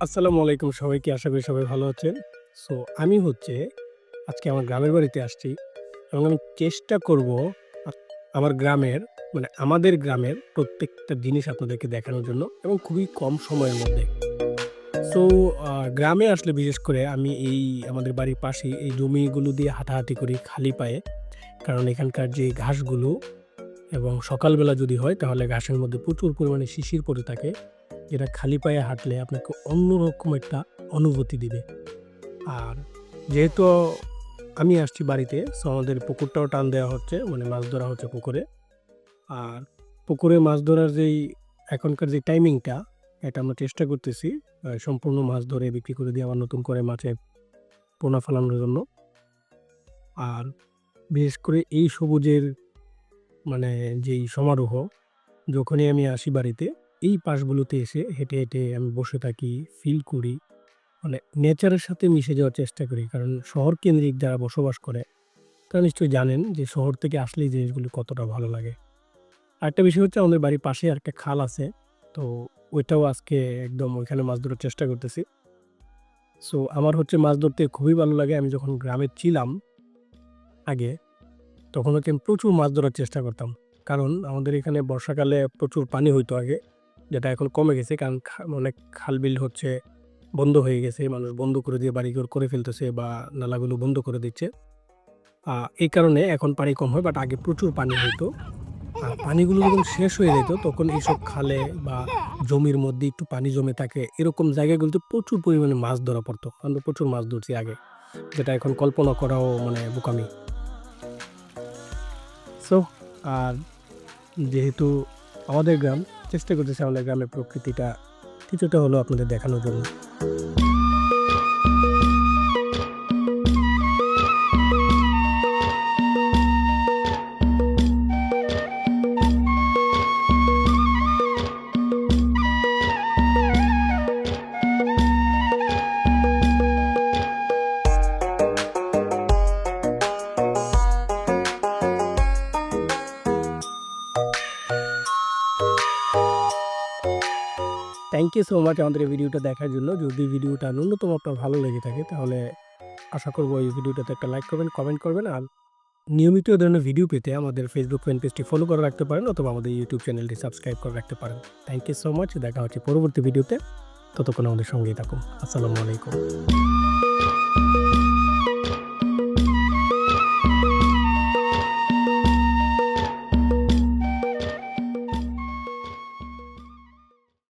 আসসালামু আলাইকুম সবাইকে। আশা করি সবাই ভালো আছেন। সো আমি আজকে আমার গ্রামের বাড়িতে আসছি এবং আমি চেষ্টা করব আ আমার গ্রামের আমাদের গ্রামের প্রত্যেকটা জিনিস আপনাদেরকে দেখানোর জন্য এবং খুবই কম সময়ের মধ্যে। সো গ্রামে আসলে বিশেষ করে আমি আমাদের বাড়ির পাশেই এই জমিগুলো দিয়ে হাঁটাহাঁটি করি খালি পায়ে। কারণ এখানকার যে ঘাসগুলো এবং সকালবেলা যদি হয় তাহলে ঘাসের মধ্যে প্রচুর পরিমাণে শিশির পড়ে থাকে। যেটা খালি পায়ে হাঁটলে আপনাকে অন্যরকম একটা অনুভূতি দিবে। আর যেহেতু আমি আসছি বাড়িতে, সো আমাদের পুকুরটাও টান দেওয়া হচ্ছে, মাছ ধরা হচ্ছে পুকুরে। আর পুকুরে মাছ ধরার এখনকার যে টাইমিংটা, এটা আমরা চেষ্টা করতেছি সম্পূর্ণ মাছ ধরে বিক্রি করে দিয়ে আবার নতুন করে মাছের পোনা ফেলানোর জন্য। আর বিশেষ করে এই সবুজের যেই সমারোহ, যখনই আমি আসি বাড়িতে, এই পাশগুলোতে এসে হেঁটে, হেঁটে আমি বসে থাকি, ফিল করি। নেচারের সাথে মিশে যাওয়ার চেষ্টা করি। কারণ শহর কেন্দ্রিক যারা বসবাস করে, তারা নিশ্চয়ই জানেন যে শহর থেকে আসলে এই জিনিসগুলো কতটা ভালো লাগে। আরেকটা বিষয় হচ্ছে আমাদের বাড়ির পাশে আরেকটা খাল আছে। তো ওইটাও আজকে একদম ওইখানে মাছ ধরার চেষ্টা করতেছি। সো আমার মাছ ধরতে খুবই ভালো লাগে। আমি যখন গ্রামে ছিলাম আগে, তখন আমি প্রচুর মাছ ধরার চেষ্টা করতাম। কারণ আমাদের এখানে বর্ষাকালে প্রচুর পানি হইতো আগে, যেটা এখন কমে গেছে। কারণ অনেক খাল-বিল বন্ধ হয়ে গেছে। মানুষ বন্ধ করে দিয়ে বাড়িঘর করে ফেলতেছে বা নালাগুলো বন্ধ করে দিচ্ছে। এই কারণে এখন পানি কম হয়, বাট আগে প্রচুর পানি হইতো। আর পানিগুলো যখন শেষ হয়ে যেত, তখন এইসব খালে বা জমির মধ্যে একটু পানি জমে থাকে, এরকম জায়গাগুলোতে প্রচুর পরিমাণে মাছ ধরা পড়তো। আমরা প্রচুর মাছ ধরছি আগে, যেটা এখন কল্পনা করাও বোকামি। সো আর যেহেতু আমাদের গ্রাম, চেষ্টা করতেছি আমাদের গ্রামের প্রকৃতিটা কিছুটা হলেও আপনাদের দেখানোর জন্য। থ্যাংক ইউ সো মাচ আমাদের এই ভিডিওটা দেখার জন্য। যদি ভিডিওটা ন্যূনতম আপনার ভালো লেগে থাকে, তাহলে আশা করব এই ভিডিওটাতে একটা লাইক করবেন, কমেন্ট করবেন। আর নিয়মিত এ ধরনের ভিডিও পেতে আমাদের ফেসবুক ফ্যান পেজটি ফলো করে রাখতে পারেন, অথবা আমাদের ইউটিউব চ্যানেলটি সাবস্ক্রাইব করে রাখতে পারেন। Thank you so much. দেখা হচ্ছে পরবর্তী ভিডিওতে। ততক্ষণ আমাদের সঙ্গেই থাকুন। আসসালামু আলাইকুম।